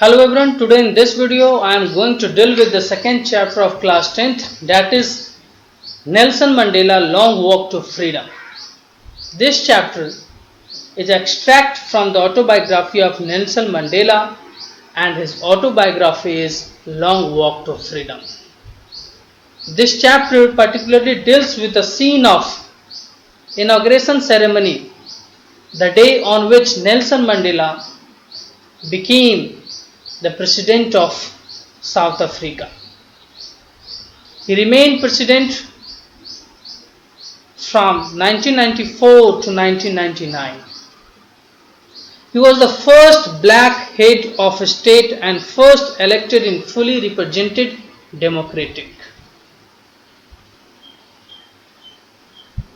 Hello everyone, today in this video I am going to deal with the second chapter of class 10th, that is Nelson Mandela Long Walk to Freedom. This chapter is extract from the autobiography of Nelson Mandela and his autobiography is Long Walk to Freedom. This chapter particularly deals with the scene of inauguration ceremony, the day on which Nelson Mandela became the President of South Africa. He remained President from 1994 to 1999. He was the first black head of a state and first elected in fully represented democratic.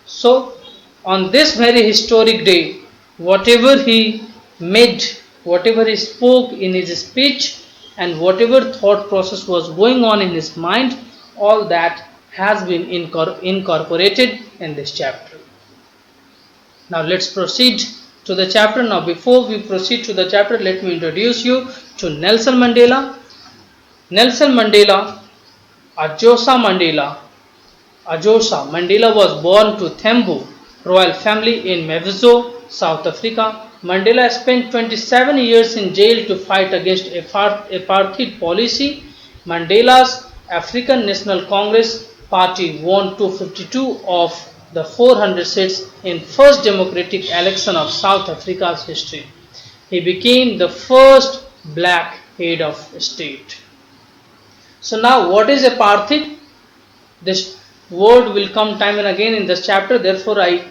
So, on this very historic day, whatever he made, whatever he spoke in his speech and whatever thought process was going on in his mind, all that has been incorporated in this chapter. Now let's proceed to the chapter. Now before we proceed to the chapter, let me introduce you to Nelson Mandela. Nelson Mandela, Ajosa Mandela was born to Thembu royal family in Mevizo, South Africa. Mandela spent 27 years in jail to fight against apartheid policy. Mandela's African National Congress party won 252 of the 400 seats in first democratic election of South Africa's history. He became the first black head of state. So now what is apartheid? This word will come time and again in this chapter, therefore I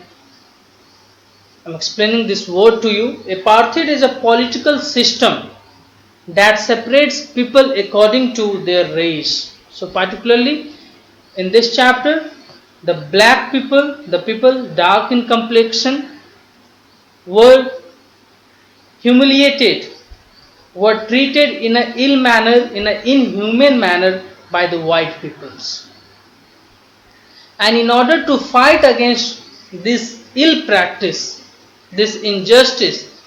am explaining this word to you. Apartheid is a political system that separates people according to their race. So particularly in this chapter, the black people, the people dark in complexion, were humiliated, were treated in an ill manner, in an inhumane manner by the white peoples. And in order to fight against this ill practice, this injustice,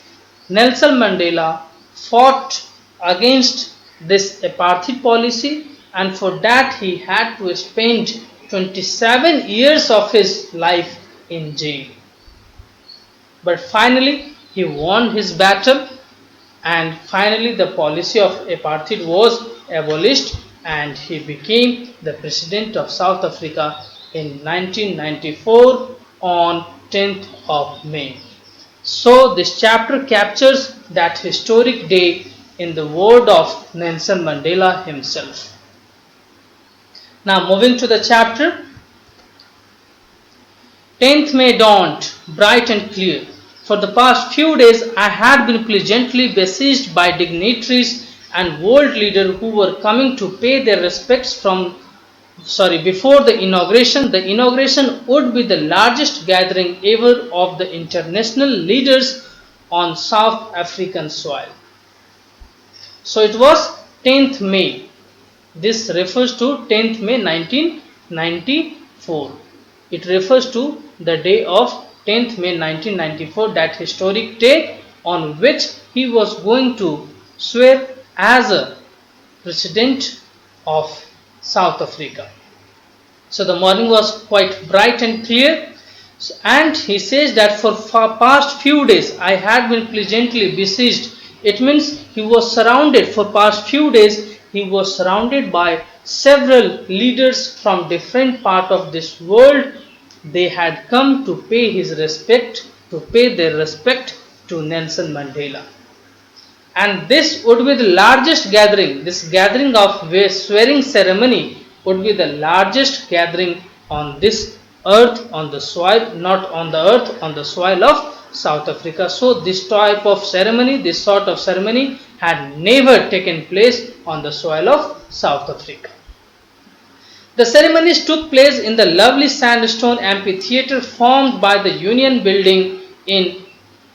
Nelson Mandela fought against this apartheid policy, and for that he had to spend 27 years of his life in jail. But finally he won his battle and finally the policy of apartheid was abolished and he became the President of South Africa in 1994 on 10th of May. So this chapter captures that historic day in the word of Nelson Mandela himself. Now moving to the chapter. 10th May dawned bright and clear. For the past few days I had been pleasantly besieged by dignitaries and world leaders who were coming to pay their respects before the inauguration. The inauguration would be the largest gathering ever of the international leaders on South African soil. So it was 10th May. This refers to 10th May 1994. It refers to the day of 10th May 1994, that historic day on which he was going to swear as a President of South Africa. So the morning was quite bright and clear, and he says that for past few days I had been pleasantly besieged. It means he was surrounded for past few days. He was surrounded by several leaders from different parts of this world. They had come to pay his respect, to pay their respect to Nelson Mandela. And this would be the largest gathering. This gathering of swearing ceremony would be the largest gathering on this earth, on the soil, not on the earth, on the soil of South Africa. So this type of ceremony, this sort of ceremony had never taken place on the soil of South Africa. The ceremonies took place in the lovely sandstone amphitheatre formed by the Union Building in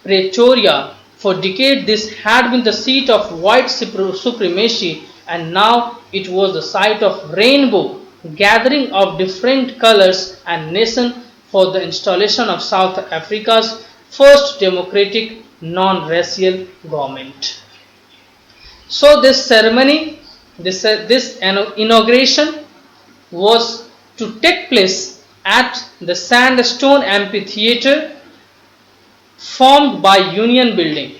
Pretoria. For decades this had been the seat of white supremacy, and now it was the site of rainbow gathering of different colors and nations for the installation of South Africa's first democratic non-racial government. So this ceremony, this inauguration was to take place at the sandstone amphitheater formed by Union Building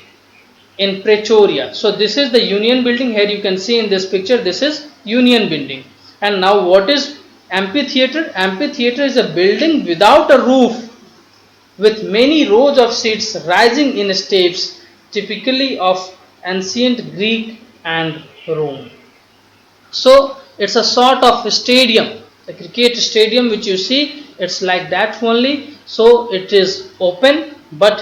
in Pretoria. So this is the Union Building. Here you can see in this picture, this is Union Building. And now what is amphitheater? Amphitheater is a building without a roof with many rows of seats rising in steps, typically of ancient Greek and Rome. So it's a sort of stadium, a cricket stadium which you see, it's like that only. So it is open but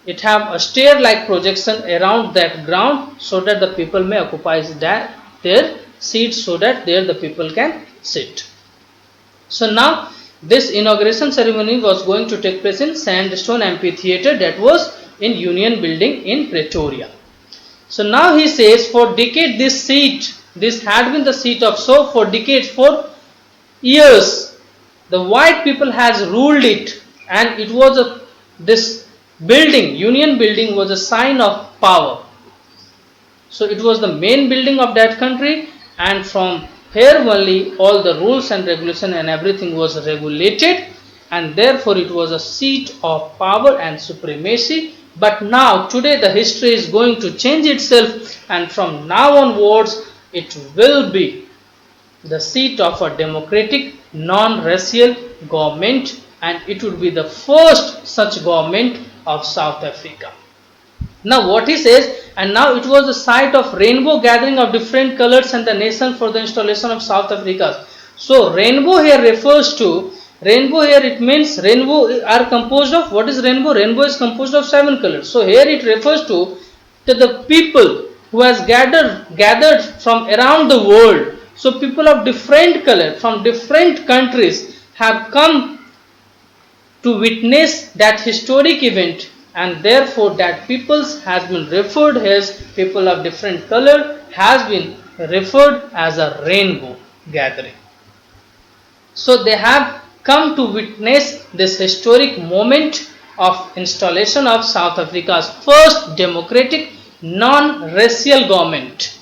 it have a stair like projection around that ground so that the people may occupy their seats, so that there the people can sit. So now this inauguration ceremony was going to take place in sandstone amphitheater, that was in Union Building in Pretoria. So now he says, for decades this had been the seat of, so for decades, for years, the white people has ruled it, and it was this building, Union Building, was a sign of power. So it was the main building of that country, and from here only all the rules and regulation and everything was regulated, and therefore it was a seat of power and supremacy. But now today the history is going to change itself, and from now onwards it will be the seat of a democratic non-racial government, and it would be the first such government of South Africa. Now what he says, and now it was the site of rainbow gathering of different colors and the nation for the installation of South Africa. So rainbow here refers to, rainbow here it means rainbow are composed of, what is rainbow? Rainbow is composed of 7 colors. So here it refers to the people who has gathered from around the world. So people of different color from different countries have come to witness that historic event, and therefore that peoples has been referred as, people of different color has been referred as a rainbow gathering. So they have come to witness this historic moment of installation of South Africa's first democratic non-racial government.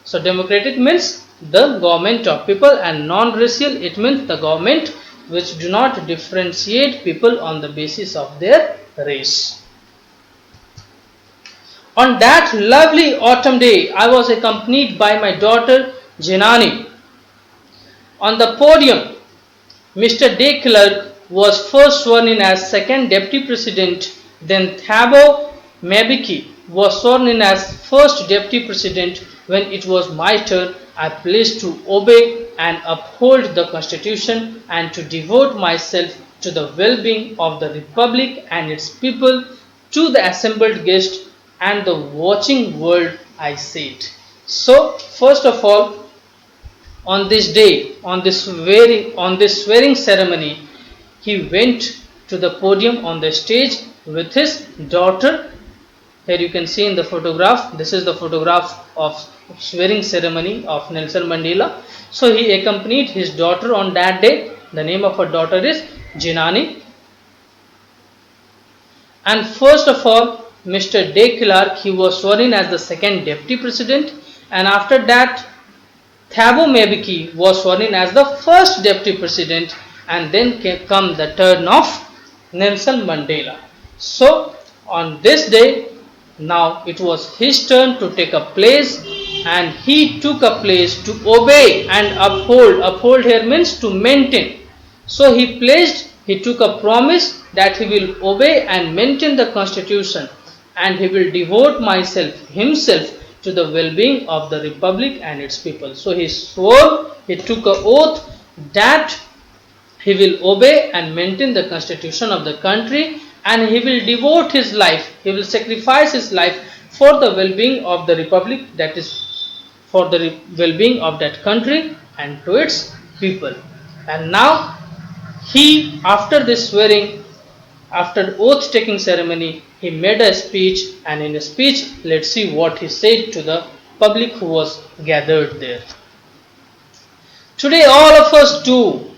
So democratic means the government of people, and non-racial it means the government which do not differentiate people on the basis of their race. On that lovely autumn day, I was accompanied by my daughter Janani. On the podium, Mr. De Klerk was first sworn in as second deputy president, then Thabo Mbeki was sworn in as first deputy president. When it was my turn, I pledged to obey and uphold the constitution and to devote myself to the well-being of the republic and its people. To the assembled guests and the watching world, I said. So first of all, on this day, on this swearing ceremony, he went to the podium on the stage with his daughter. Here you can see in the photograph, this is the photograph of swearing ceremony of Nelson Mandela. So he accompanied his daughter on that day. The name of her daughter is Janani. And first of all, Mr. De Klerk, he was sworn in as the second deputy president, and after that Thabo Mbeki was sworn in as the first deputy president, and then come the turn of Nelson Mandela. So on this day, now it was his turn to take a place, and he took a place to obey and uphold. Uphold here means to maintain. So he took a promise that he will obey and maintain the constitution, and he will devote himself to the well-being of the republic and its people. So he swore, he took an oath that he will obey and maintain the constitution of the country, and he will devote his life, he will sacrifice his life for the well-being of the republic, that is for the well-being of that country and to its people. And now he, after this swearing, after oath taking ceremony, he made a speech, and in a speech, let's see what he said to the public who was gathered there. Today all of us do,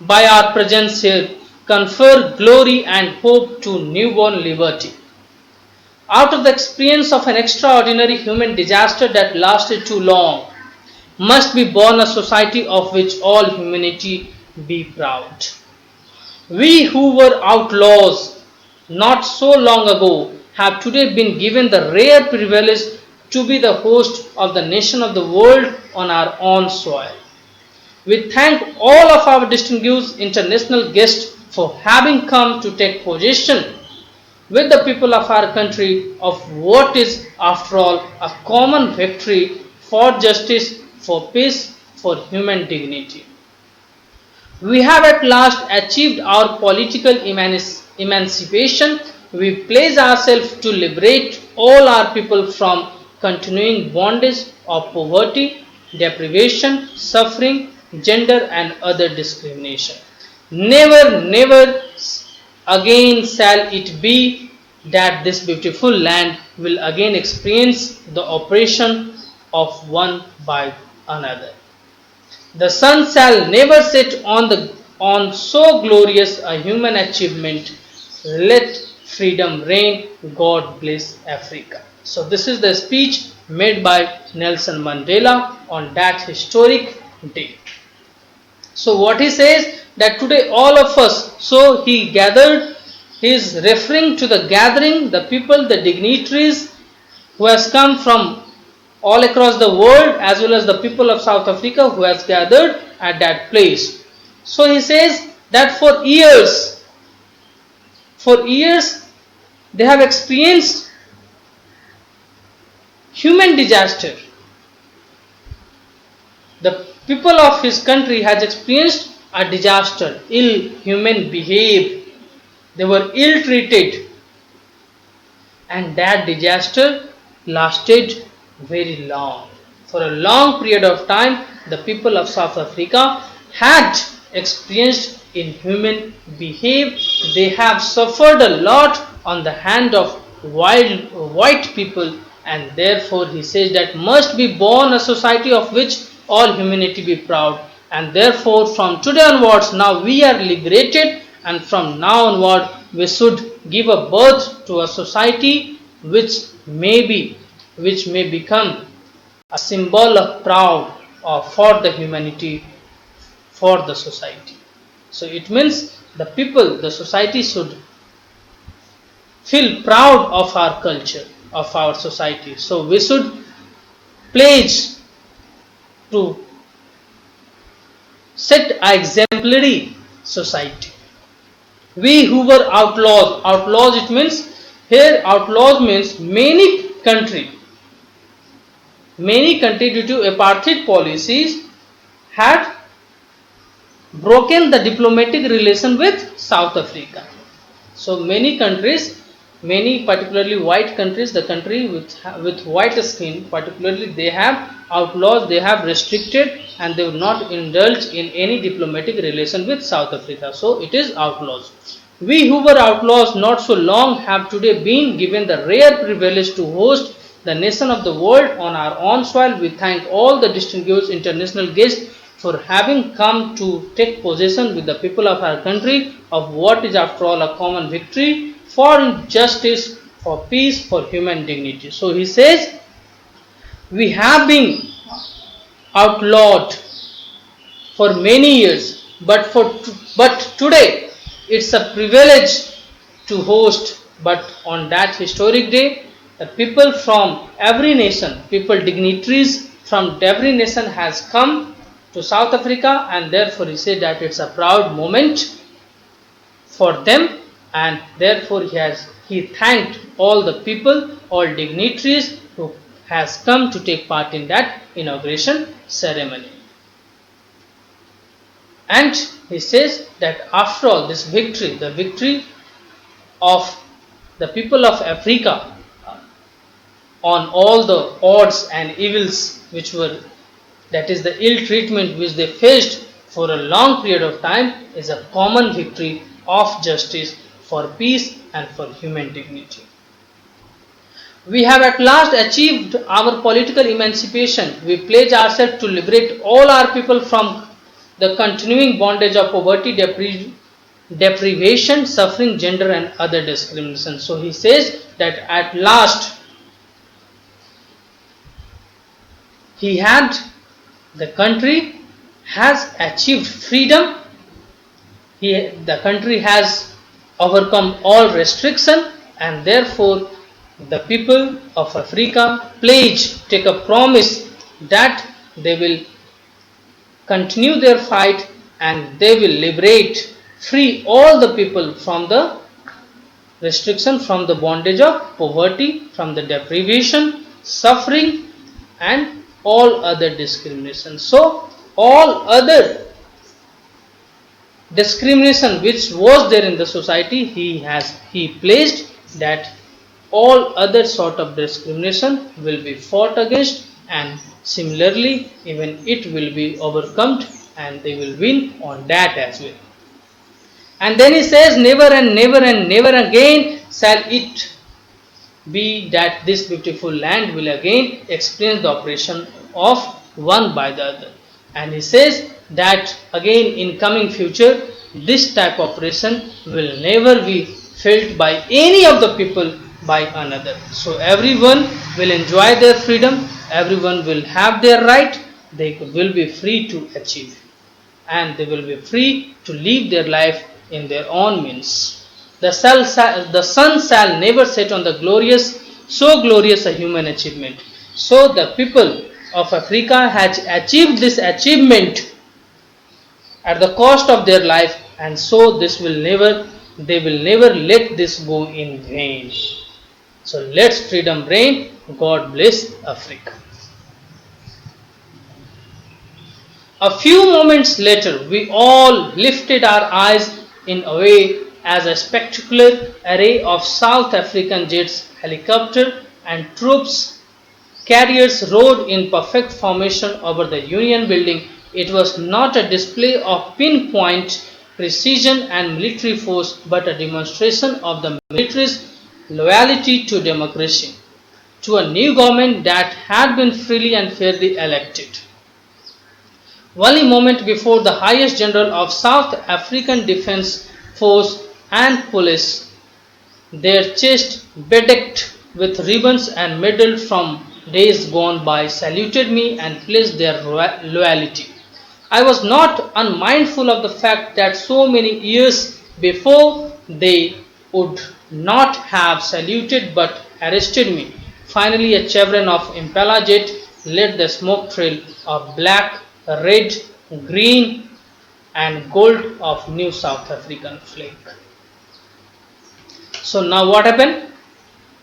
by our presence here, confer glory and hope to newborn liberty. out of the experience of an extraordinary human disaster that lasted too long, must be born a society of which all humanity be proud. We who were outlaws not so long ago have today been given the rare privilege to be the host of the nation of the world on our own soil. We thank all of our distinguished international guests for having come to take possession with the people of our country of what is, after all, a common victory for justice, for peace, for human dignity. We have at last achieved our political emancipation. We pledge ourselves to liberate all our people from continuing bondage of poverty, deprivation, suffering, gender, and other discrimination. Never, never again shall it be that this beautiful land will again experience the oppression of one by another. The sun shall never set on so glorious a human achievement. Let freedom reign. God bless Africa. So this is the speech made by Nelson Mandela on that historic day. So what he says that today all of us, so he gathered, he is referring to the gathering, the people, the dignitaries who has come from all across the world as well as the people of South Africa who has gathered at that place. So he says that for years they have experienced human disaster. The people of his country has experienced a disaster, ill human behaved, they were ill treated, and that disaster lasted very long. For a long period of time, the people of South Africa had experienced inhuman behavior. They have suffered a lot on the hand of white people, and therefore he says that must be born a society of which all humanity be proud. And therefore from today onwards, now we are liberated, and from now onward we should give a birth to a society which may become a symbol of proud for the humanity, for the society. So it means the people, the society should feel proud of our culture, of our society. So we should pledge to set an exemplary society. We who were outlaws it means, here outlaws means many country due to apartheid policies had broken the diplomatic relation with South Africa. So many countries, many particularly white countries, the country with white skin particularly, they have outlaws, they have restricted, and they will not indulge in any diplomatic relation with South Africa. So it is outlaws. We who were outlaws not so long have today been given the rare privilege to host the nation of the world on our own soil. We thank all the distinguished international guests for having come to take possession with the people of our country of what is after all a common victory for justice, for peace, for human dignity. So he says, we have been outlawed for many years, but today it's a privilege to host. But on that historic day, the people from every nation, people dignitaries from every nation has come to South Africa, and therefore he said that it's a proud moment for them, and therefore he thanked all the people, all dignitaries who has come to take part in that inauguration ceremony. And he says that after all this victory, the victory of the people of Africa on all the odds and evils which were, that is the ill treatment which they faced for a long period of time, is a common victory of justice, for peace, and for human dignity. We have at last achieved our political emancipation. We pledge ourselves to liberate all our people from the continuing bondage of poverty, deprivation, suffering, gender and other discrimination. So he says that at last the country has achieved freedom. The country has overcome all restriction, and therefore the people of Africa take a promise that they will continue their fight and they will free all the people from the restriction, from the bondage of poverty, from the deprivation, suffering and all other discrimination. So all other discrimination which was there in the society, he placed that all other sort of discrimination will be fought against, and similarly even it will be overcome and they will win on that as well. And then he says, never and never and never again shall it be that this beautiful land will again experience the oppression of one by the other. And he says that again in coming future this type of oppression will never be felt by any of the people by another. So everyone will enjoy their freedom, everyone will have their right, they will be free to achieve, and they will be free to live their life in their own means. The sun shall never set on the so glorious a human achievement. So the people of Africa has achieved this achievement at the cost of their life, and so they will never let this go in vain. So let's freedom reign. God bless Africa. A few moments later, we all lifted our eyes in awe as a spectacular array of South African jets, helicopters, and troops carriers rode in perfect formation over the Union building. It was not a display of pinpoint precision and military force, but a demonstration of the military's loyalty to democracy, to a new government that had been freely and fairly elected. Only moment before, the highest general of South African Defence Force and Police, their chest bedecked with ribbons and medals from days gone by, saluted me and pledged their loyalty. I was not unmindful of the fact that so many years before they would not have saluted but arrested me. Finally, a chevron of Impala jet led the smoke trail of black, red, green and gold of new South African flag. So now what happened?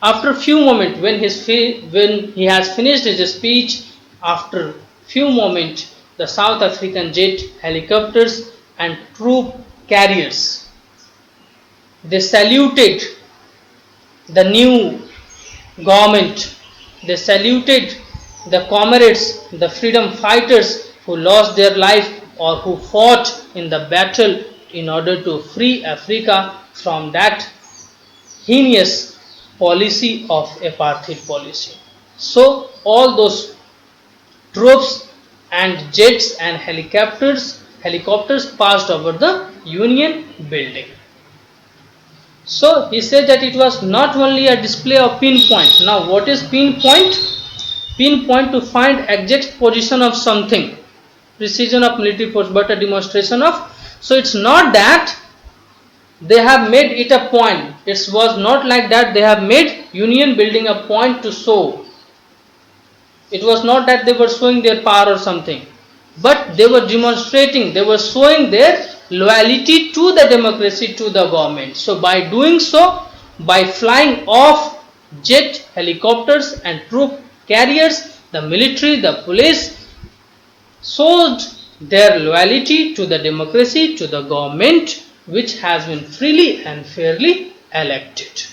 After a few moments, when he has finished his speech, after few moments, the South African jet, helicopters and troop carriers, they saluted the new government. They saluted the comrades, the freedom fighters who lost their life or who fought in the battle in order to free Africa from that heinous policy of apartheid policy. So all those troops and jets and helicopters passed over the Union building. So he said that it was not only a display of pinpoint. Now what is pinpoint? Pinpoint, to find exact position of something, precision of military force, but a demonstration of. So it's not that they have made it a point. It was not like that they have made Union building a point to show. It was not that they were showing their power or something, but they were demonstrating, they were showing their loyalty to the democracy, to the government. So by doing so, by flying off jet, helicopters and troop carriers, the military, the police showed their loyalty to the democracy, to the government which has been freely and fairly elected.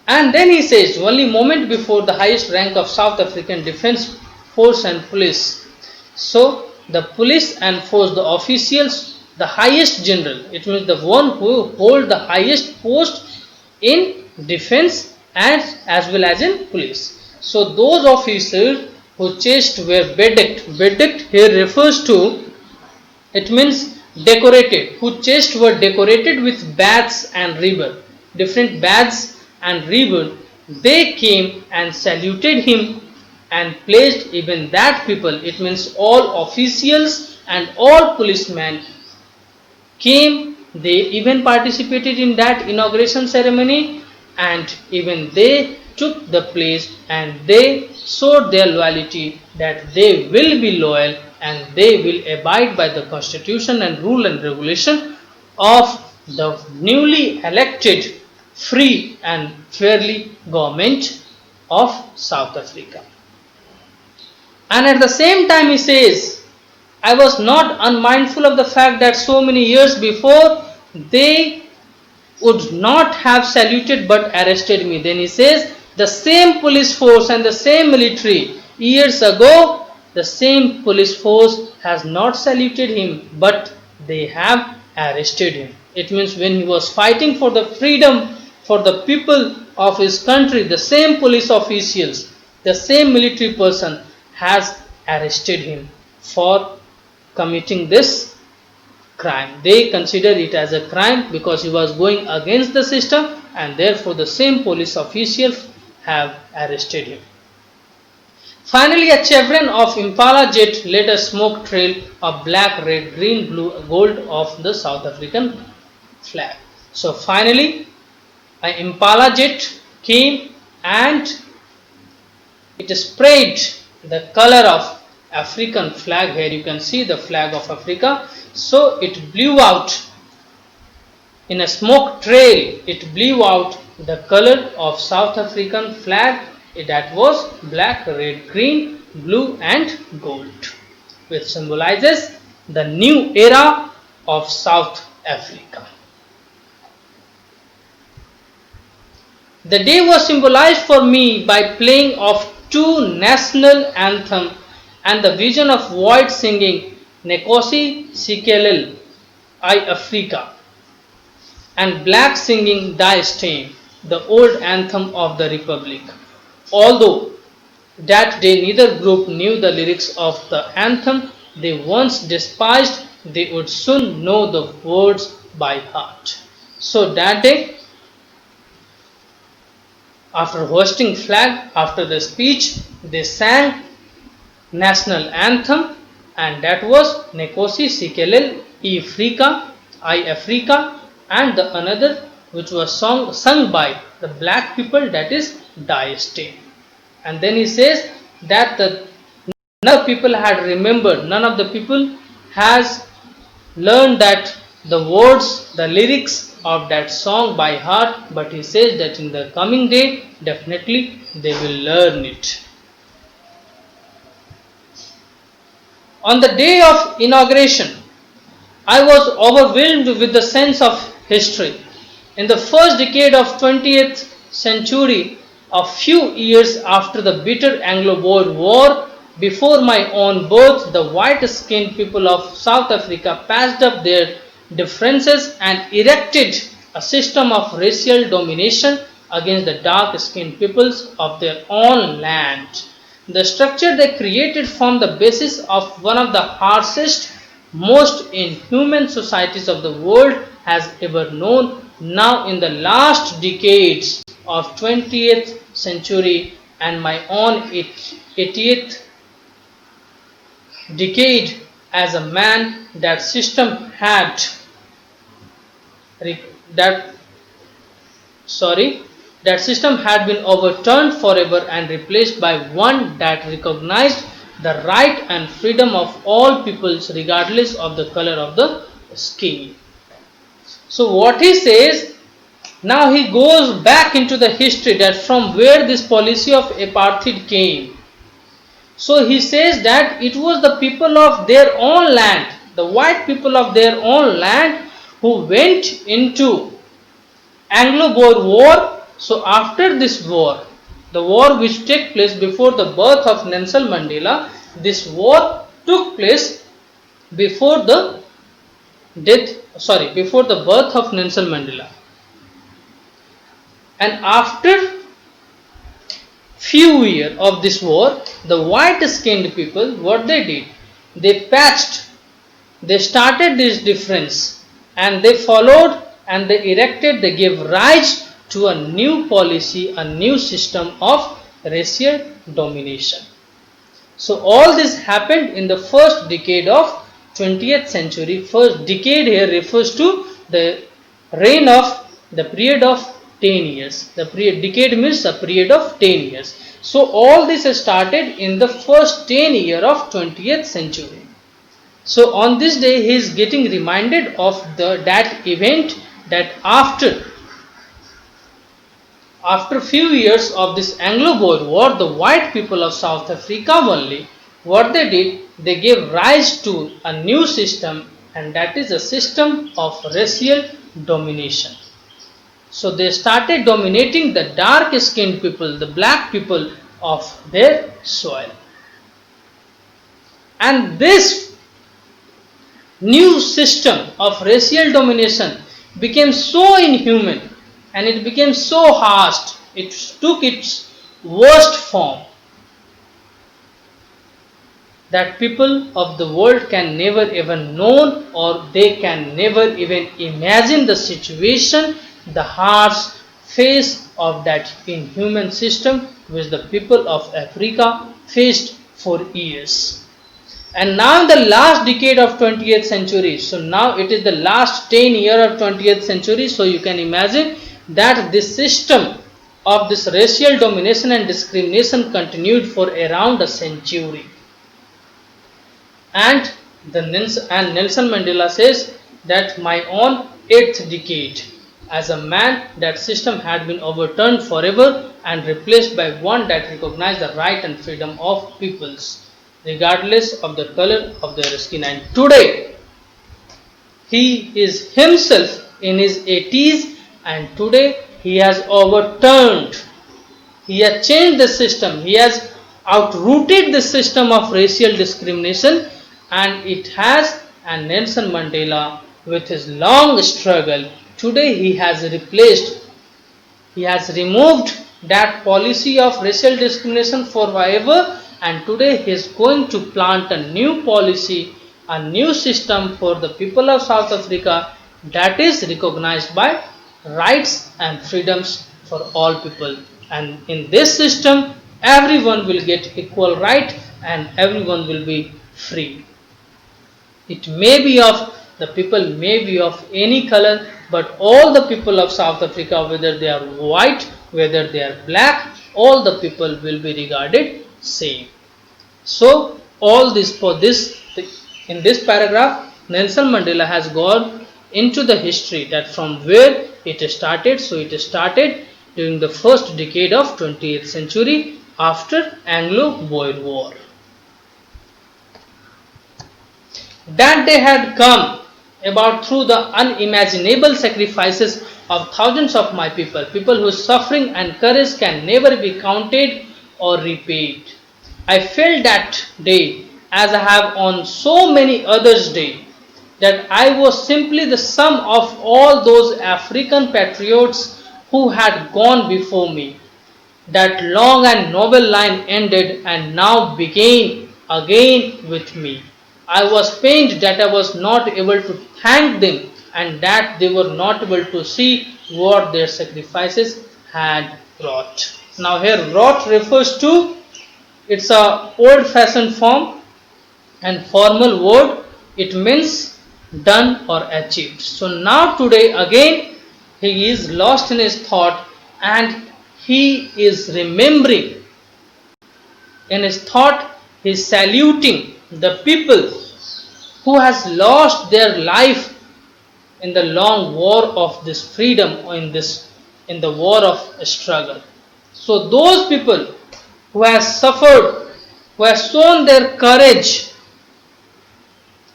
And then he says, only moment before, the highest rank of South African Defence Force and Police. So the police and force, the officials, the highest general, it means the one who hold the highest post in defence and as well as in police. So those officers whose chests were bedecked here refers to, it means decorated, whose chests were decorated with bats and ribbon, different bats and ribbon, they came and saluted him and placed even that people, it means all officials and all policemen came, they even participated in that inauguration ceremony, and even they took the place and they showed their loyalty that they will be loyal and they will abide by the constitution and rule and regulation of the newly elected free and fairly government of South Africa. And at the same time he says, I was not unmindful of the fact that so many years before they would not have saluted but arrested me. Then he says, the same police force and the same military years ago, the same police force has not saluted him but they have arrested him. It means when he was fighting for the freedom for the people of his country, the same police officials, the same military person has arrested him for committing this crime. They consider it as a crime because he was going against the system, and therefore the same police officials have arrested him. Finally, a chevron of Impala jet led a smoke trail of black, red, green, blue, gold of the South African flag. So finally, an Impala jet came and it sprayed the color of African flag. Here you can see the flag of Africa. So it blew out in a smoke trail, it blew out the color of South African flag, that was black, red, green, blue and gold, which symbolizes the new era of South Africa. The day was symbolized for me by playing of two national anthem and the vision of white singing Nkosi Sikelel I Africa and black singing Die Stem, the old anthem of the Republic. Although that day neither group knew the lyrics of the anthem they once despised, they would soon know the words by heart. So that day, after hoisting flag, after the speech, they sang national anthem, and that was Nkosi Sikelel I Africa, and the another which was sung by the black people, that is Die Stem. And then he says that none of the people had remembered, none of the people has learned that the words, the lyrics of that song by heart, but he says that in the coming day definitely they will learn it. On the day of inauguration, I was overwhelmed with the sense of history. In the first decade of 20th century, a few years after the bitter Anglo-Boer War, before my own birth, the white-skinned people of South Africa patched up their differences and erected a system of racial domination against the dark-skinned peoples of their own land. The structure they created formed the basis of one of the harshest, most inhuman societies of the world has ever known. Now in the last decades of 20th century and my own 80th decade as a man, that system had been overturned forever and replaced by one that recognized the right and freedom of all peoples regardless of the color of the skin. So what he says, now he goes back into the history that from where this policy of apartheid came. So he says that it was the people of their own land, the white people of their own land, who went into Anglo-Boer War. So after this war, the war which took place before the birth of Nelson Mandela, this war took place before the birth of Nelson Mandela. And after few years of this war, the white skinned people, what they did, they patched They started this difference and they followed and they erected, they gave rise to a new policy, a new system of racial domination. So all this happened in the first decade of 20th century. First decade here refers to the reign of the period of 10 years. The period decade means a period of 10 years. So all this started in the first 10 year of 20th century. So on this day he is getting reminded of that event, that after few years of this Anglo-Boer War, the white people of South Africa only, what they did, they gave rise to a new system, and that is a system of racial domination. So they started dominating the dark-skinned people, the black people of their soil. And this new system of racial domination became so inhuman and it became so harsh, it took its worst form, that people of the world can never even know, or they can never even imagine the situation, the harsh face of that inhuman system which the people of Africa faced for years. And now in the last decade of 20th century, so now it is the last 10 year of 20th century, so you can imagine that this system of this racial domination and discrimination continued for around a century. And Nelson Mandela says that my own 8th decade, as a man, that system had been overturned forever and replaced by one that recognized the right and freedom of peoples, regardless of the color of their skin. And today he is himself in his 80s, and today he has overturned, he has changed the system, he has outrooted the system of racial discrimination, and it has, and Nelson Mandela, with his long struggle, today he has replaced, he has removed that policy of racial discrimination forever, and today he is going to plant a new policy, a new system for the people of South Africa, that is recognized by rights and freedoms for all people. And in this system, everyone will get equal right and everyone will be free. It may be of, the people may be of any color, but all the people of South Africa, whether they are white, whether they are black, all the people will be regarded same. So all this, for this, in this paragraph, Nelson Mandela has gone into the history, that from where it started. So it started during the first decade of 20th century after Anglo-Boer War. That day had come about through the unimaginable sacrifices of thousands of my people, people whose suffering and courage can never be counted or repaid. I felt that day, as I have on so many others' day, that I was simply the sum of all those African patriots who had gone before me. That long and noble line ended and now began again with me. I was pained that I was not able to thank them and that they were not able to see what their sacrifices had wrought. Now here wrought refers to, it's a old-fashioned form and formal word. It means done or achieved. So now today again he is lost in his thought and he is remembering. In his thought he is saluting the people who has lost their life in the long war of this freedom, or in the war of struggle. So those people who have suffered, who have shown their courage,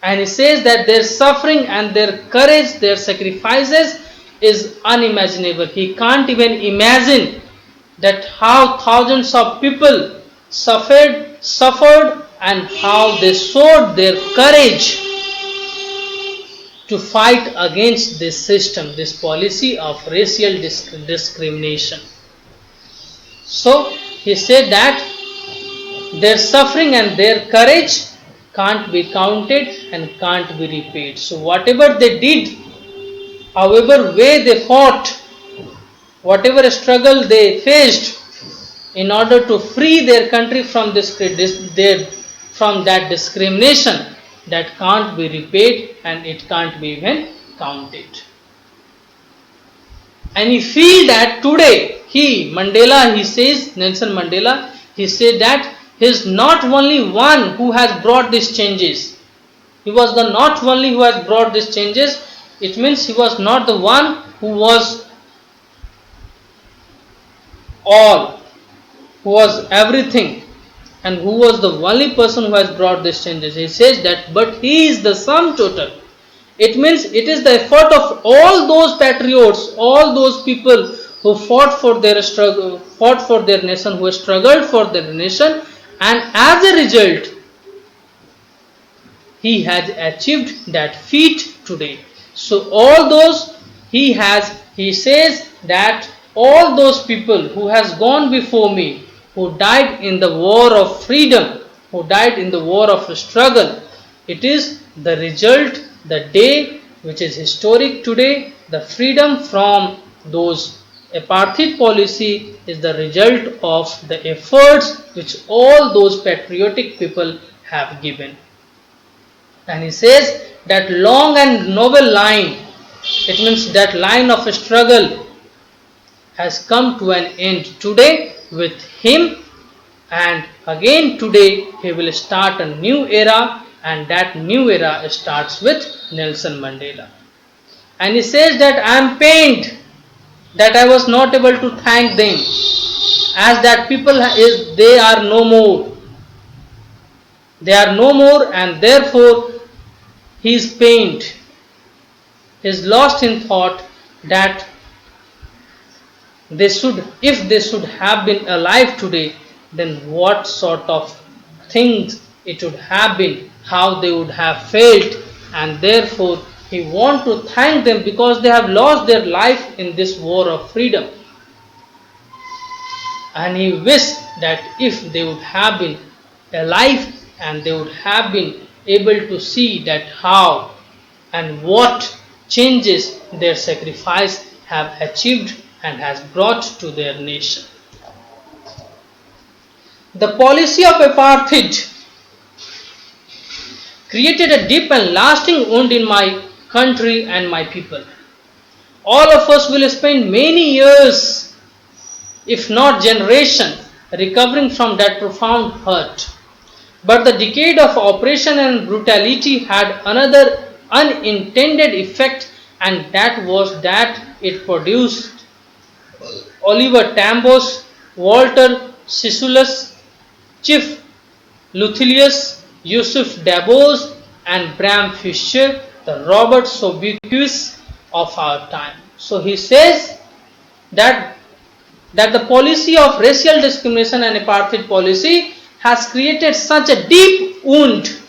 and he says that their suffering and their courage, their sacrifices is unimaginable. He can't even imagine that how thousands of people suffered and how they showed their courage to fight against this system, this policy of racial discrimination. So he said that their suffering and their courage can't be counted and can't be repaid. So whatever they did, however way they fought, whatever struggle they faced in order to free their country from from that discrimination, that can't be repaid and it can't be even counted. And he feel that today he says, Nelson Mandela, he said that he is not only one who has brought these changes. He was the not only who has brought these changes. It means he was not the one who was all, who was everything, and who was the only person who has brought these changes. He says that, but he is the sum total. It means it is the effort of all those patriots, all those people who fought for their struggle, fought for their nation, who struggled for their nation, and as a result, he has achieved that feat today. So all those he says that all those people who has gone before me, who died in the war of freedom, who died in the war of struggle, it is the result, the day which is historic today, the freedom from those apartheid policy is the result of the efforts which all those patriotic people have given. And he says that long and noble line, it means that line of struggle has come to an end today with him, and again today he will start a new era, and that new era starts with Nelson Mandela. And he says that I am pained that I was not able to thank them, as that people they are no more. They are no more, and therefore he is pained. He is lost in thought that if they should have been alive today, then what sort of things it would have been, how they would have felt, and therefore he wants to thank them because they have lost their life in this war of freedom. And he wished that if they would have been alive and they would have been able to see that how and what changes their sacrifice have achieved and has brought to their nation. The policy of apartheid created a deep and lasting wound in my country and my people. All of us will spend many years, if not generation, recovering from that profound hurt. But the decade of oppression and brutality had another unintended effect, and that was that it produced Oliver Tambo's, Walter Sissulus, Chief Luthilius, Yusuf Dabos, and Bram Fischer, the Robert Sobuquis of our time. So he says that the policy of racial discrimination and apartheid policy has created such a deep wound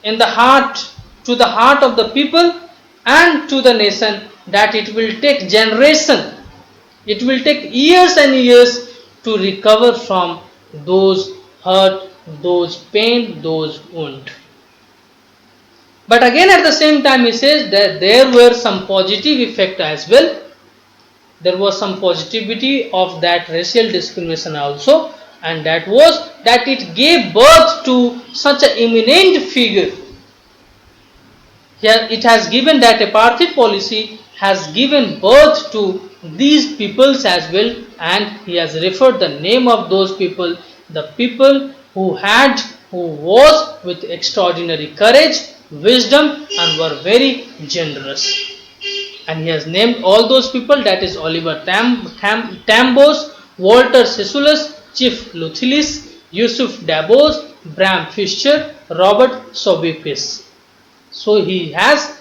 in the heart, to the heart of the people and to the nation, that it will take generation, it will take years and years to recover from those hurt, those pain, those wound. But again at the same time he says that there were some positive effect as well. There was some positivity of that racial discrimination also, and that was that it gave birth to such an eminent figure. Here it has given that apartheid policy has given birth to these peoples as well, and he has referred the name of those people, the people who was with extraordinary courage, wisdom, and were very generous. And he has named all those people, that is Oliver Tambos, Walter Sissulus, Chief Luthilius, Yusuf Dabos, Bram Fischer, Robert Sobuquis. So he has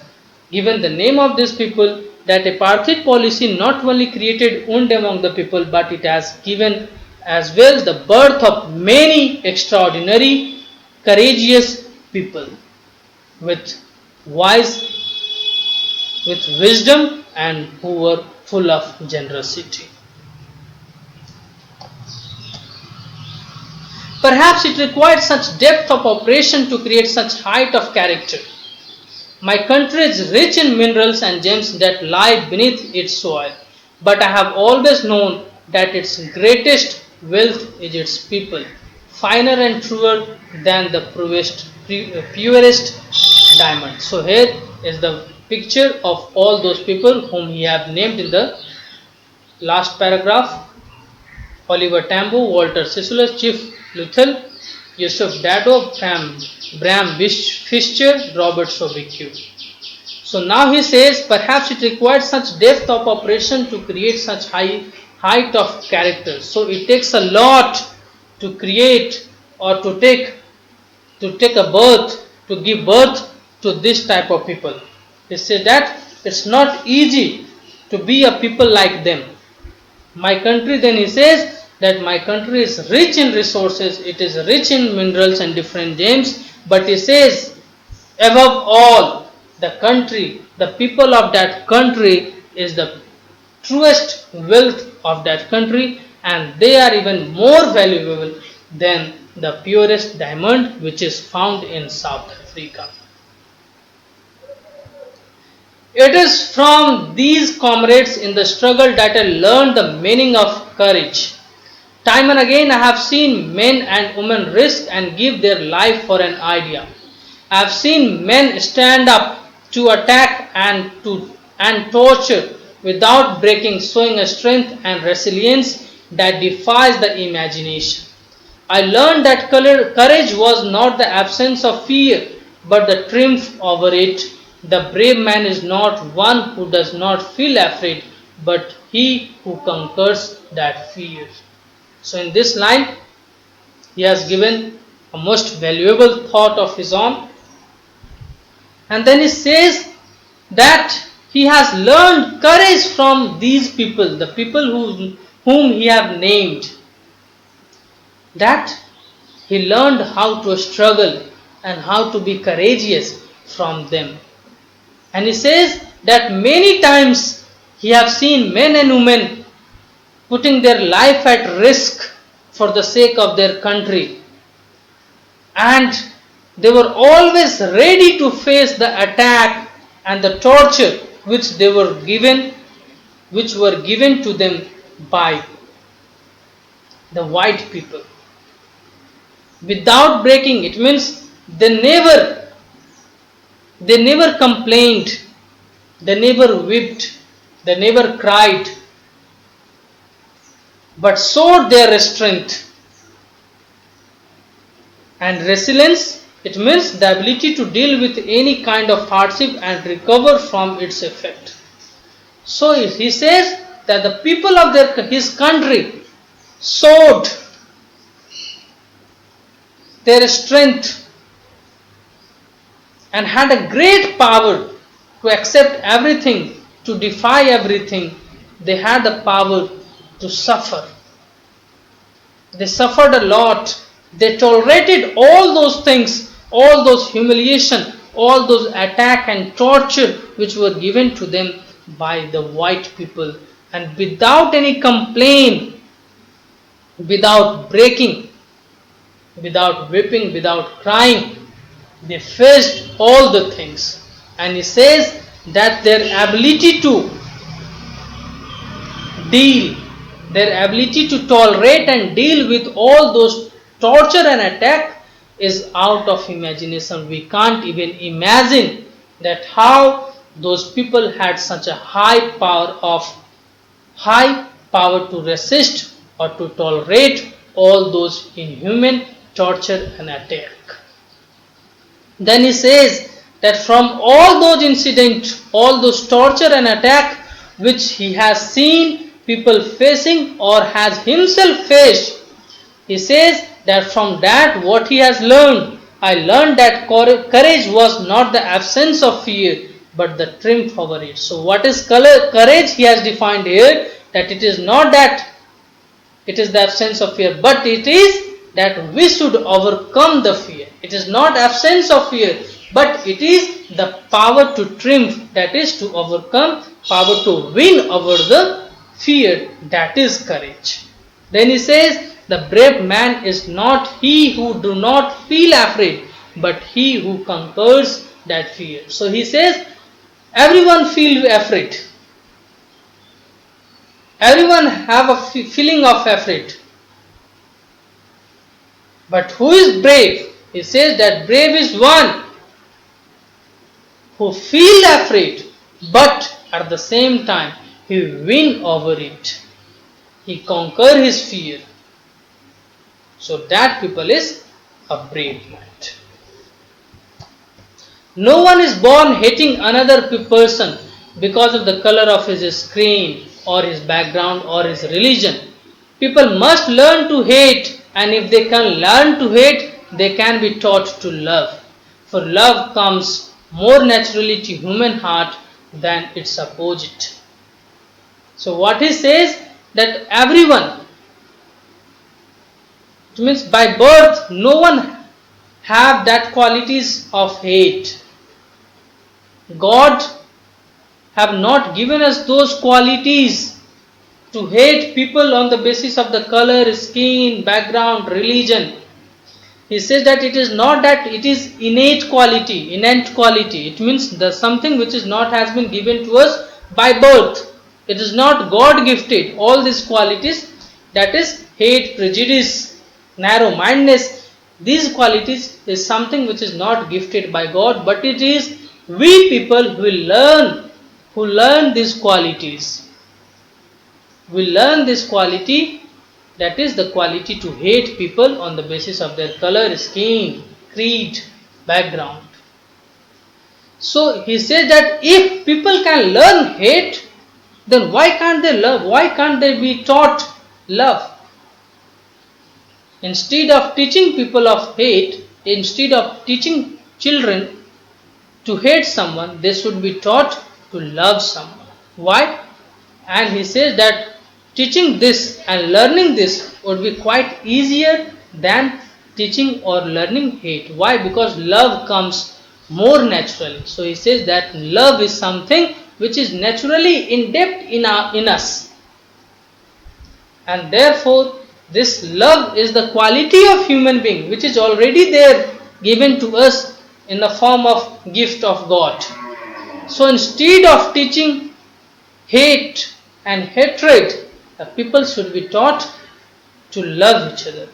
given the name of these people, that apartheid policy not only created wound among the people, but it has given as well the birth of many extraordinary, courageous people with wisdom and who were full of generosity. Perhaps it required such depth of operation to create such height of character. My country is rich in minerals and gems that lie beneath its soil, but I have always known that its greatest wealth is its people, finer and truer than the purest diamond. So here is the picture of all those people whom he have named in the last paragraph: Oliver Tambo, Walter Sisulu, Chief Luthel, Yusuf Dado, Bram Fischer, Robert Sobique. So now he says, perhaps it required such depth of operation to create such height of character. So it takes a lot to create or to take a birth, to give birth to this type of people. He said that it's not easy to be a people like them. My country, then he says that my country is rich in resources, it is rich in minerals and different gems, but he says above all, the country, the people of that country is the truest wealth of that country, and they are even more valuable than the purest diamond which is found in South Africa. It is from these comrades in the struggle that I learned the meaning of courage. Time and again I have seen men and women risk and give their life for an idea. I have seen men stand up to attack and torture without breaking, showing a strength and resilience that defies the imagination. I learned that courage was not the absence of fear, but the triumph over it. The brave man is not one who does not feel afraid, but he who conquers that fear. So in this line, he has given a most valuable thought of his own. And then he says that he has learned courage from these people, the people whom he have named. That he learned how to struggle and how to be courageous from them. And he says that many times he have seen men and women putting their life at risk for the sake of their country. And they were always ready to face the attack and the torture which were given to them by the white people. Without breaking, it means they never complained, they never wept, they never cried, but showed their strength. And resilience, it means the ability to deal with any kind of hardship and recover from its effect. So he says that the people of his country showed their strength and had a great power to accept everything, to defy everything. They had the power to suffer. They suffered a lot. They tolerated all those things, all those humiliation, all those attack and torture which were given to them by the white people, and without any complaint, without breaking, without weeping, without crying, they faced all the things. And he says that their ability to deal, their ability to tolerate and deal with all those torture and attack is out of imagination. We can't even imagine that how those people had such a high power to resist or to tolerate all those inhuman torture and attack. Then he says that from all those incidents, all those torture and attack which he has seen people facing or has himself faced, he says that from that what he has learned, I learned that courage was not the absence of fear, but the triumph over it. So what is courage? He has defined here that it is not that it is the absence of fear, but it is that we should overcome the fear. It is not absence of fear, but it is the power to triumph, that is to overcome, power to win over the fear, that is courage. Then he says The brave man is not he who do not feel afraid, but he who conquers that fear. So he says, everyone feel afraid. Everyone have a feeling of afraid. But who is brave? He says that brave is one who feel afraid, but at the same time he win over it. He conquer his fear. So that people is a brave man. No one is born hating another person because of the color of his skin or his background or his religion. People must learn to hate, and if they can learn to hate, they can be taught to love. For love comes more naturally to human heart than its opposite. So what he says, that everyone, it means by birth no one have that qualities of hate. God have not given us those qualities to hate people on the basis of the color, skin, background, religion. He says that it is not that it is innate quality. It means the something which is not has been given to us by birth. It is not God gifted. All these qualities, that is hate, prejudice, narrow-mindedness, these qualities is something which is not gifted by God, but it is we people who learn these qualities. We learn this quality, that is the quality to hate people on the basis of their color, skin, creed, background. So he says that if people can learn hate, then why can't they love? Why can't they be taught love? Instead of teaching people of hate, instead of teaching children to hate someone, they should be taught to love someone. Why? And he says that teaching this and learning this would be quite easier than teaching or learning hate. Why? Because love comes more naturally. So he says that love is something which is naturally in depth in us. And therefore, this love is the quality of human being which is already there, given to us in the form of gift of God. So instead of teaching hate and hatred, the people should be taught to love each other.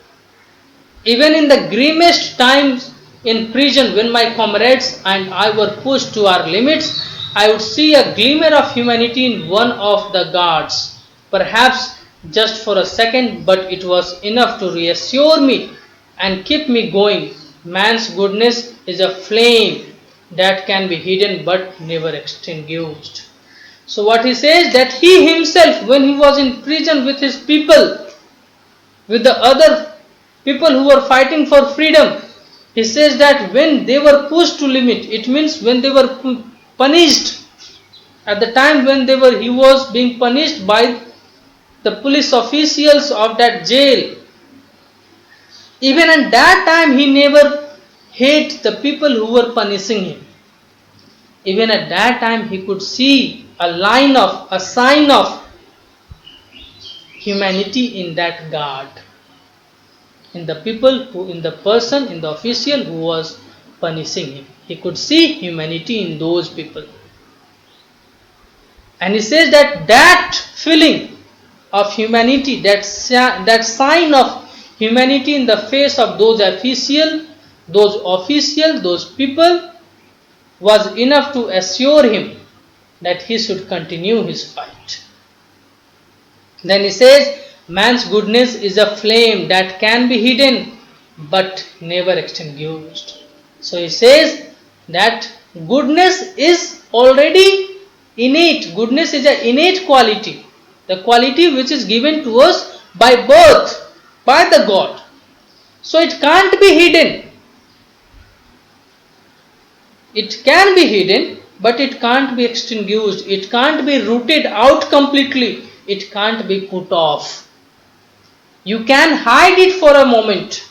Even in the grimmest times in prison, when my comrades and I were pushed to our limits, I would see a glimmer of humanity in one of the guards. Perhaps just for a second, but it was enough to reassure me and keep me going. Man's goodness is a flame that can be hidden but never extinguished. So what he says, that he himself, when he was in prison with his people, with the other people who were fighting for freedom, he says that when they were pushed to limit, it means when they were punished, at the time when he was being punished by the police officials of that jail, even at that time he never hate the people who were punishing him. Even at that time he could see a sign of humanity in that guard, in the people who, in the person, in the official who was punishing him. He could see humanity in those people. And he says that feeling of humanity, that sign of humanity in the face of those people was enough to assure him that he should continue his fight. Then he says, man's goodness is a flame that can be hidden but never extinguished. So he says that goodness is already innate. Goodness is an innate quality. The quality which is given to us by birth, by the God. So it can't be hidden. It can be hidden, but it can't be extinguished. It can't be rooted out completely. It can't be put off. You can hide it for a moment.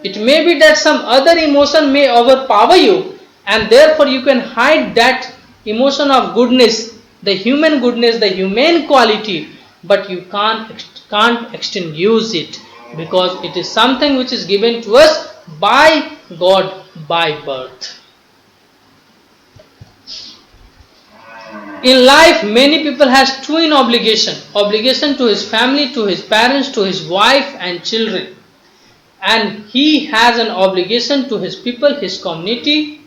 It may be that some other emotion may overpower you, and therefore you can hide that emotion of goodness, the human goodness, the humane quality, but you can't can't extinguish it, because it is something which is given to us by God by birth. In life, many people has twin obligation to his family, to his parents, to his wife and children. And he has an obligation to his people, his community,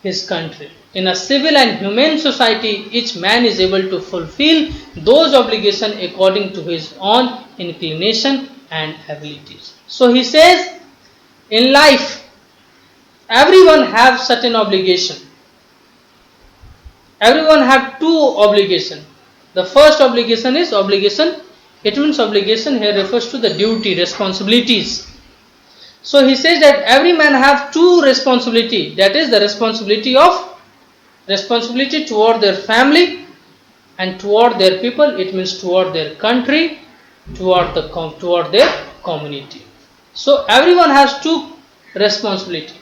his country. In a civil and humane society, each man is able to fulfill those obligations according to his own inclination and abilities. So he says, in life, everyone has certain obligation. Everyone have two obligations. The first obligation is obligation. It means obligation here refers to the duty, responsibilities. So he says that every man have two responsibility. That is the responsibility toward their family and toward their people. It means toward their country, toward their community. So everyone has two responsibility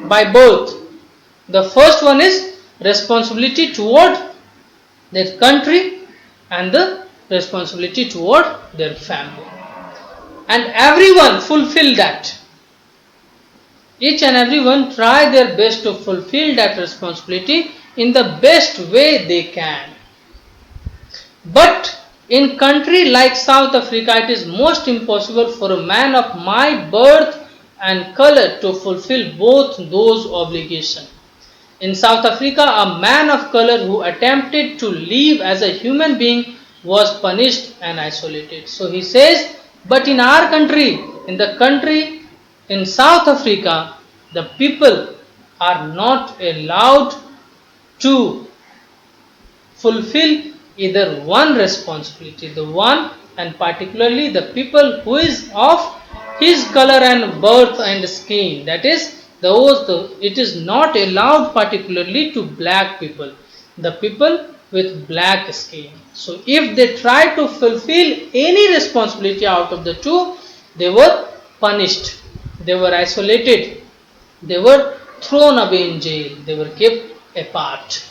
by both. The first one is responsibility toward their country and the responsibility toward their family. And everyone fulfill that. Each and everyone try their best to fulfill that responsibility in the best way they can. But in country like South Africa, it is most impossible for a man of my birth and color to fulfill both those obligations. In South Africa, a man of color who attempted to live as a human being was punished and isolated. So he says, but in our country, in South Africa, the people are not allowed to fulfill either one responsibility, the one, and particularly the people who is of his color and birth and skin. That is, it is not allowed particularly to black people, the people with black skin. So if they try to fulfill any responsibility out of the two, they were punished, they were isolated, they were thrown away in jail, they were kept apart.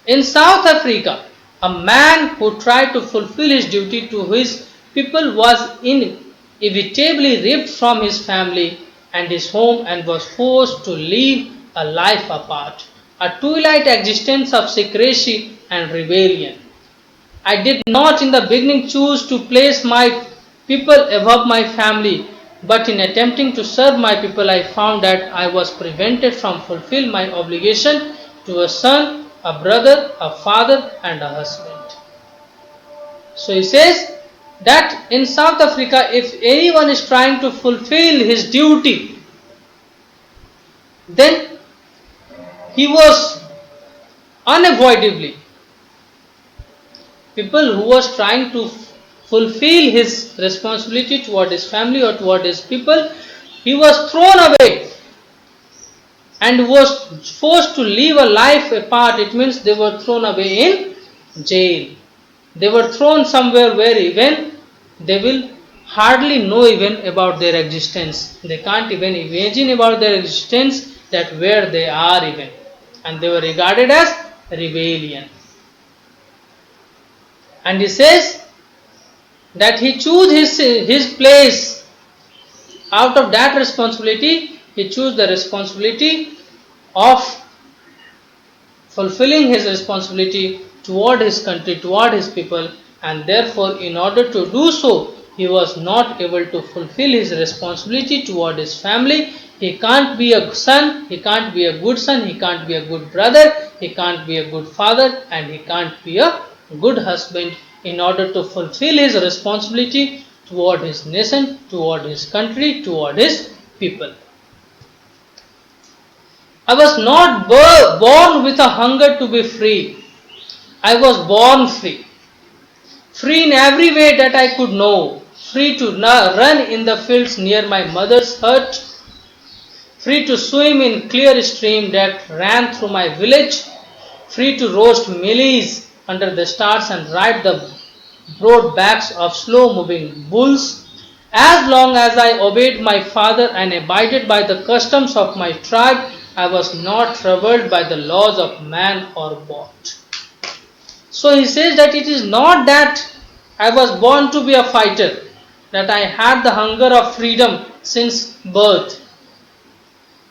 In South Africa, a man who tried to fulfill his duty to his people was inevitably ripped from his family and his home and was forced to live a life apart, a twilight existence of secrecy and rebellion. I did not in the beginning choose to place my people above my family, but in attempting to serve my people, I found that I was prevented from fulfill my obligation to a son, a brother, a father, and a husband. So he says that in South Africa, if anyone is trying to fulfill his duty, then he was unavoidably, people who was trying to fulfill his responsibility toward his family or toward his people, he was thrown away and was forced to live a life apart. It means they were thrown away in jail. They were thrown somewhere where even they will hardly know even about their existence. They can't even imagine about their existence, that where they are even. And they were regarded as rebellion. And he says that he chose his place out of that responsibility. He chose the responsibility of fulfilling his responsibility toward his country, toward his people, and therefore in order to do so, he was not able to fulfill his responsibility toward his family. He can't be a son, he can't be a good son, he can't be a good brother, he can't be a good father, and he can't be a good husband in order to fulfill his responsibility toward his nation, toward his country, toward his people. I was not born with a hunger to be free. I was born free. Free in every way that I could know. Free to run in the fields near my mother's hut. Free to swim in clear stream that ran through my village. Free to roast mealies under the stars and ride the broad backs of slow-moving bulls. As long as I obeyed my father and abided by the customs of my tribe, I was not troubled by the laws of man or God. So he says that it is not that I was born to be a fighter, that I had the hunger of freedom since birth.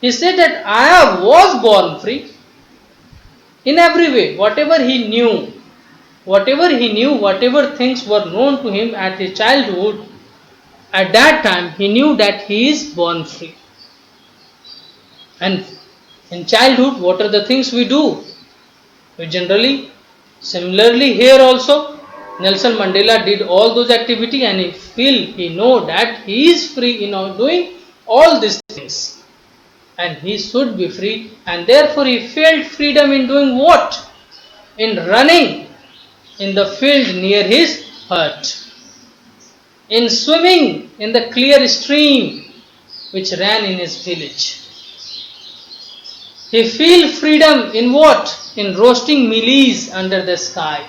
He said that I was born free in every way, whatever things were known to him at his childhood, at that time he knew that he is born free. And in childhood, what are the things we do? We generally, similarly here also, Nelson Mandela did all those activity and he know that he is free in doing all these things. And he should be free, and therefore he felt freedom in doing what? In running in the field near his hut, in swimming in the clear stream which ran in his village. He feel freedom in what? In roasting mealies under the sky.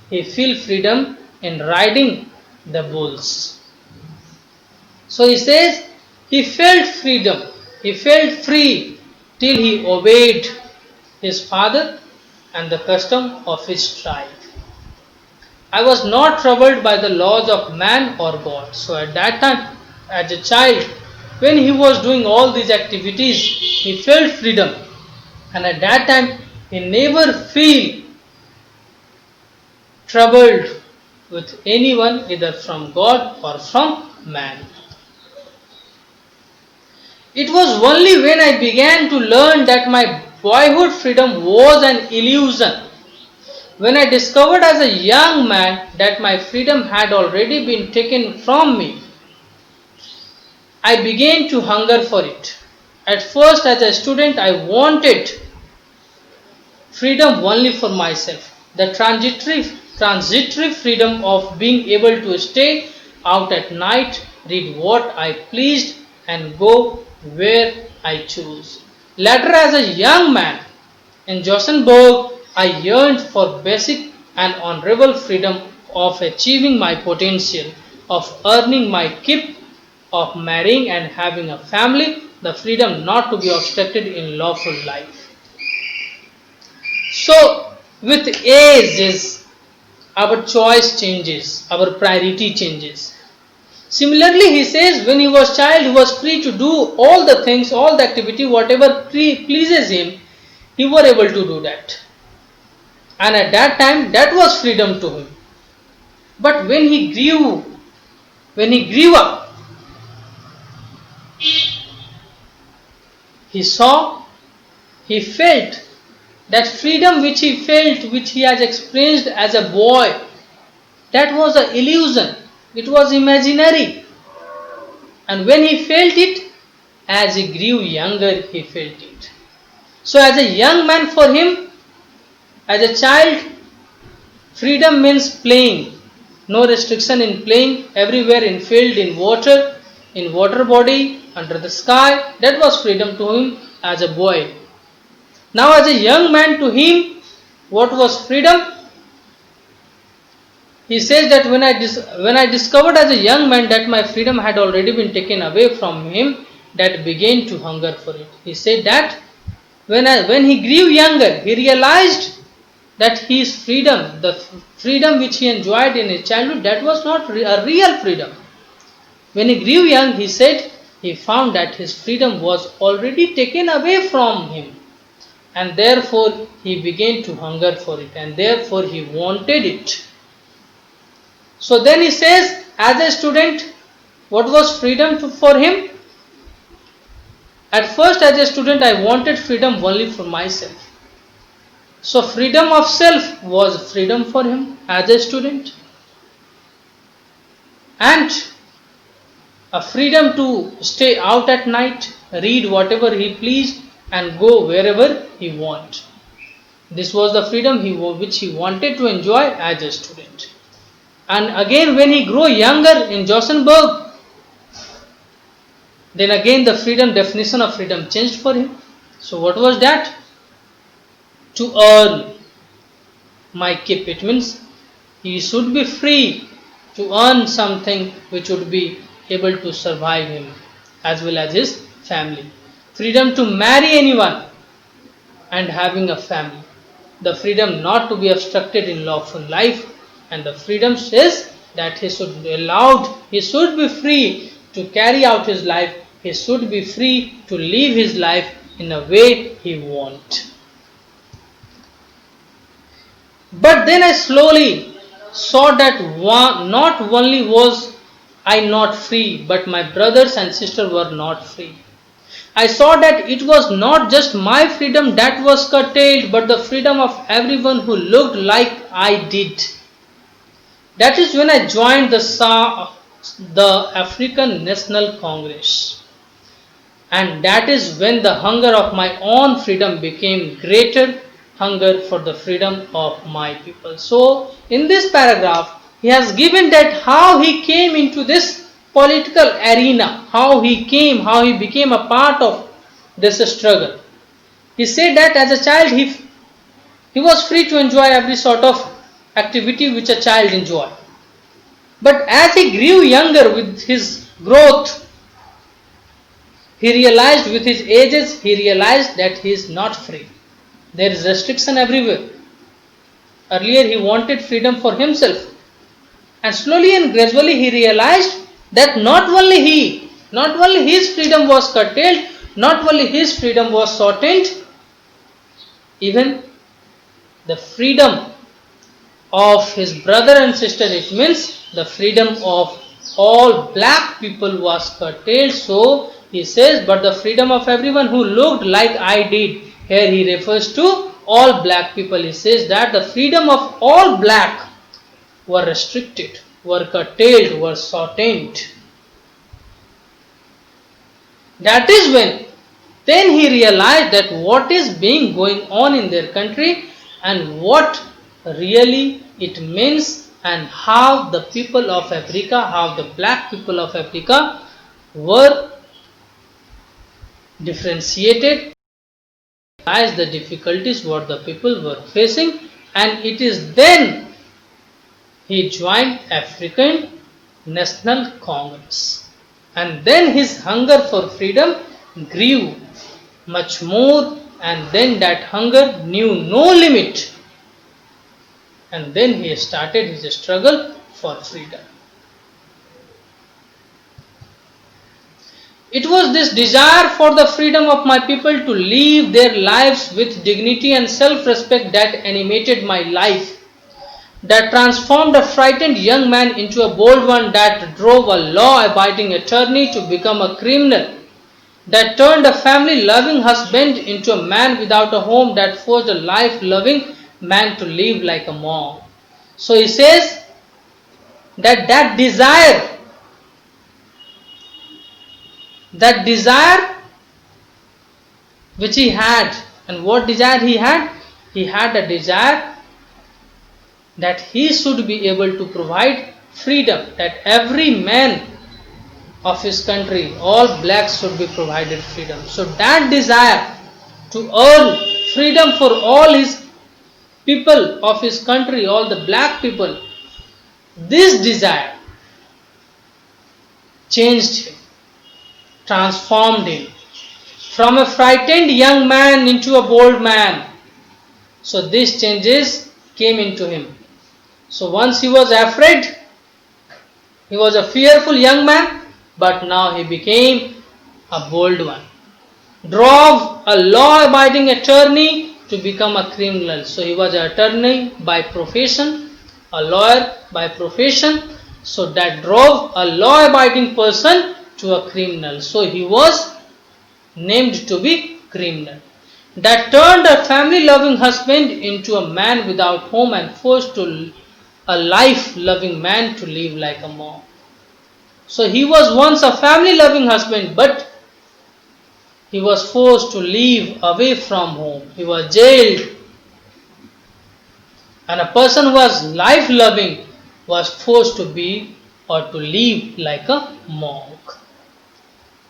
He feel freedom in riding the bulls. So he says he felt freedom. He felt free till he obeyed his father and the custom of his tribe. I was not troubled by the laws of man or God. So at that time, as a child, when he was doing all these activities, he felt freedom. And at that time, he never feel troubled with anyone, either from God or from man. It was only when I began to learn that my boyhood freedom was an illusion, when I discovered as a young man that my freedom had already been taken from me, I began to hunger for it. At first, as a student, I wanted freedom only for myself. The transitory freedom of being able to stay out at night, read what I pleased, and go where I chose. Later, as a young man in Johannesburg, I yearned for basic and honorable freedom of achieving my potential, of earning my keep, of marrying and having a family, the freedom not to be obstructed in lawful life. So, with age, our choice changes, our priority changes. Similarly, he says when he was child, he was free to do all the things, all the activity, whatever pleases him, he was able to do that. And at that time, that was freedom to him. But when he grew up, he saw, he felt that freedom which he felt, which he has experienced as a boy, that was an illusion. It was imaginary. And when he felt it, as he grew younger, he felt it. So as a young man, for him, as a child, freedom means playing. No restriction in playing, everywhere in field, in water body, under the sky. That was freedom to him as a boy. Now as a young man, to him, what was freedom? He says that when I discovered as a young man that my freedom had already been taken away from him, that began to hunger for it. He said that when he grew younger, he realized that his freedom, the freedom which he enjoyed in his childhood, that was not a real freedom. When he grew young, he said he found that his freedom was already taken away from him. And therefore, he began to hunger for it, and therefore he wanted it. So then he says, as a student, what was freedom for him? At first, as a student, I wanted freedom only for myself. So freedom of self was freedom for him as a student. And a freedom to stay out at night, read whatever he pleased, and go wherever he want. This was the freedom which he wanted to enjoy as a student. And again, when he grew younger in Johannesburg, then again the definition of freedom changed for him. So what was that? To earn my keep. It means he should be free to earn something which would be able to survive him as well as his family. Freedom to marry anyone and having a family. The freedom not to be obstructed in lawful life, and the freedom is that he should be free to carry out his life, he should be free to live his life in a way he wants. But then I slowly saw that not only was I not free, but my brothers and sisters were not free. I saw that it was not just my freedom that was curtailed, but the freedom of everyone who looked like I did. That is when I joined the African National Congress. And that is when the hunger of my own freedom became greater hunger for the freedom of my people. So in this paragraph, he has given that how he came into this political arena, how he became a part of this struggle. He said that as a child he was free to enjoy every sort of activity which a child enjoys. But as he grew younger with his growth, he realized that he is not free. There is restriction everywhere. Earlier he wanted freedom for himself. And slowly and gradually he realized that not only his freedom was curtailed, not only his freedom was shortened, even the freedom of his brother and sister, it means the freedom of all black people was curtailed. So he says, but the freedom of everyone who looked like I did. Here he refers to all black people. He says that the freedom of all black were restricted, were curtailed, were shortened. That is when then he realized that what is being going on in their country and what really it means, and how the people of Africa, how the black people of Africa were differentiated, realized the difficulties what the people were facing, and it is then he joined African National Congress. And then his hunger for freedom grew much more, and then that hunger knew no limit. And then he started his struggle for freedom. It was this desire for the freedom of my people to live their lives with dignity and self-respect that animated my life, that transformed a frightened young man into a bold one, that drove a law-abiding attorney to become a criminal, that turned a family-loving husband into a man without a home, that forced a life-loving man to live like a monk. So he says that desire which he had, and what desire he had? He had a desire that he should be able to provide freedom, that every man of his country, all blacks should be provided freedom. So that desire to earn freedom for all his people of his country, all the black people, this desire changed him, transformed him from a frightened young man into a bold man. So these changes came into him. So once he was afraid, he was a fearful young man, but now he became a bold one. Drove a law-abiding attorney to become a criminal. So he was an attorney by profession, a lawyer by profession. So that drove a law-abiding person to a criminal. So he was named to be criminal. That turned a family-loving husband into a man without home and forced to a life-loving man to live like a monk. So he was once a family-loving husband, but he was forced to live away from home. He was jailed. And a person who was life-loving was forced to be or to live like a monk.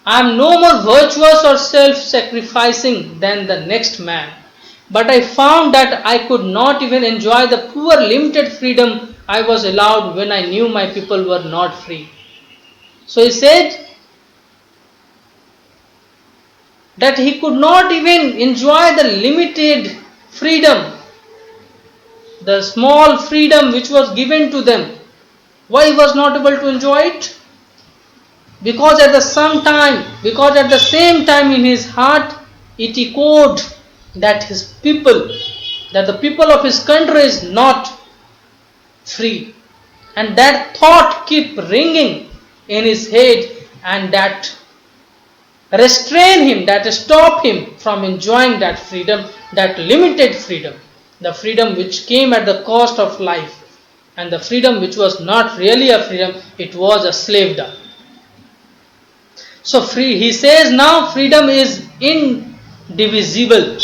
I am no more virtuous or self-sacrificing than the next man. But I found that I could not even enjoy the poor limited freedom I was allowed when I knew my people were not free. So he said that he could not even enjoy the limited freedom, the small freedom which was given to them. Why he was not able to enjoy it? Because at the same time in his heart it echoed that the people of his country is not free, and that thought keep ringing in his head, and that restrain him, that stop him from enjoying that freedom, that limited freedom, the freedom which came at the cost of life, and the freedom which was not really a freedom, it was a slavedom. So he says now freedom is indivisible.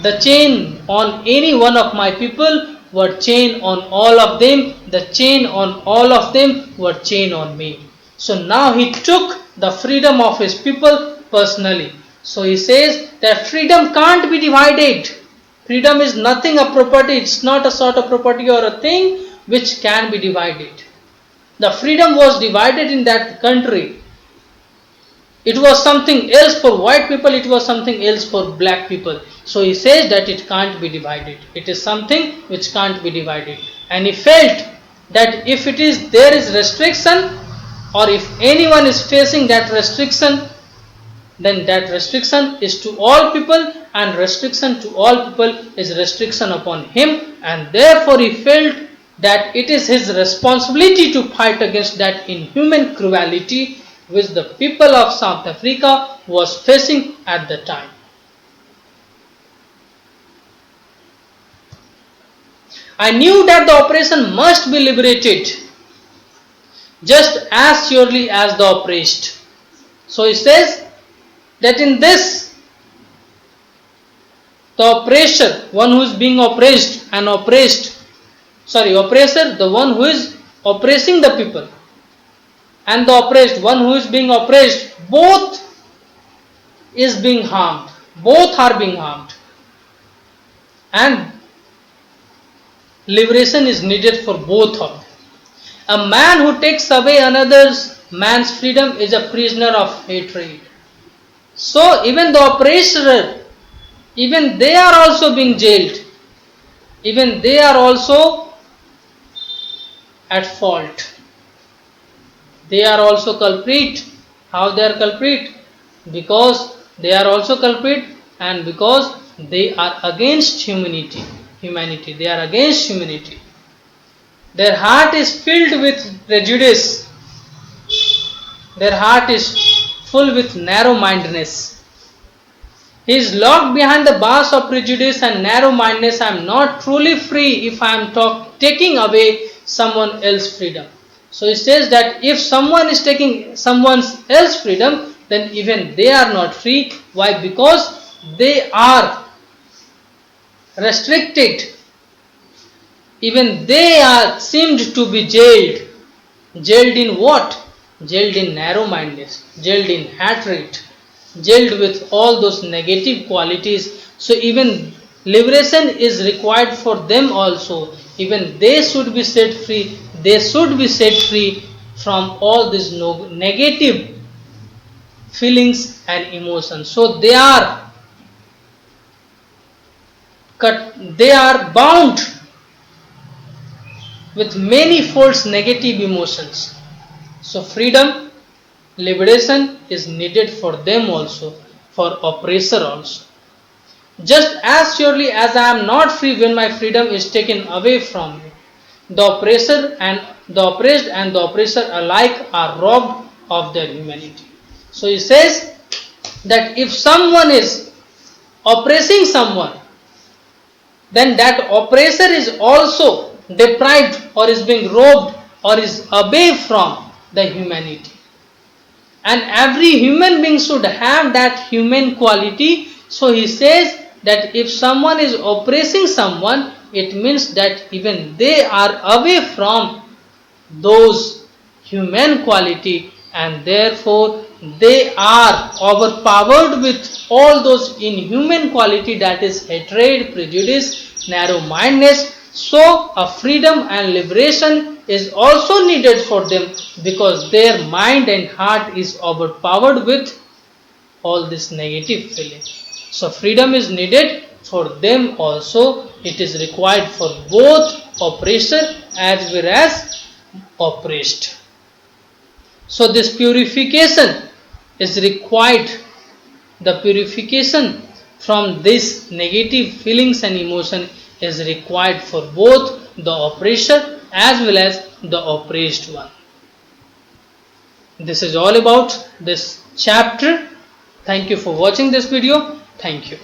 The chain on any one of my people were chain on all of them. The chain on all of them were chain on me. So now he took the freedom of his people personally. So he says that freedom can't be divided. Freedom is nothing a property. It's not a sort of property or a thing which can be divided. The freedom was divided in that country. It was something else for white people, it was something else for black people. So he says that it can't be divided. It is something which can't be divided. And he felt that if there is restriction, or if anyone is facing that restriction, then that restriction is to all people, and restriction to all people is restriction upon him, and therefore he felt that it is his responsibility to fight against that inhuman cruelty which the people of South Africa was facing at the time. I knew that the oppression must be liberated just as surely as the oppressed. So he says that in this, the oppressor, one who is being oppressed, and oppressor, the one who is oppressing the people, and the oppressed, one who is being oppressed, both is being harmed. Both are being harmed. And liberation is needed for both of them. A man who takes away another man's freedom is a prisoner of hatred. So even the oppressor, even they are also being jailed. Even they are also at fault. They are also culprit. How they are culprit? Because they are also culprit, and because they are against humanity. They are against humanity. Their heart is filled with prejudice. Their heart is full with narrow-mindedness. He is locked behind the bars of prejudice and narrow-mindedness. I am not truly free if I am taking away someone else's freedom. So he says that if someone is taking someone else's freedom, then even they are not free. Why? Because they are restricted. Even they are seemed to be jailed. Jailed in what? Jailed in narrow-mindedness, jailed in hatred, jailed with all those negative qualities. So even liberation is required for them also. Even they should be set free. They should be set free from all these negative feelings and emotions. So they are bound with many false negative emotions. So freedom, liberation is needed for them also, for oppressor also. Just as surely as I am not free when my freedom is taken away from me, the oppressor and the oppressed and the oppressor alike are robbed of their humanity. So he says that if someone is oppressing someone, then that oppressor is also deprived or is being robbed or is away from the humanity. And every human being should have that human quality. So he says that if someone is oppressing someone, it means that even they are away from those human quality, and therefore they are overpowered with all those inhuman quality, that is hatred, prejudice, narrow-mindedness. So a freedom and liberation is also needed for them, because their mind and heart is overpowered with all this negative feeling. So freedom is needed for them also. It is required for both oppressor as well as oppressed. So this purification is required. The purification from this negative feelings and emotion is required for both the oppressor as well as the oppressed one. This is all about this chapter. Thank you for watching this video. Thank you.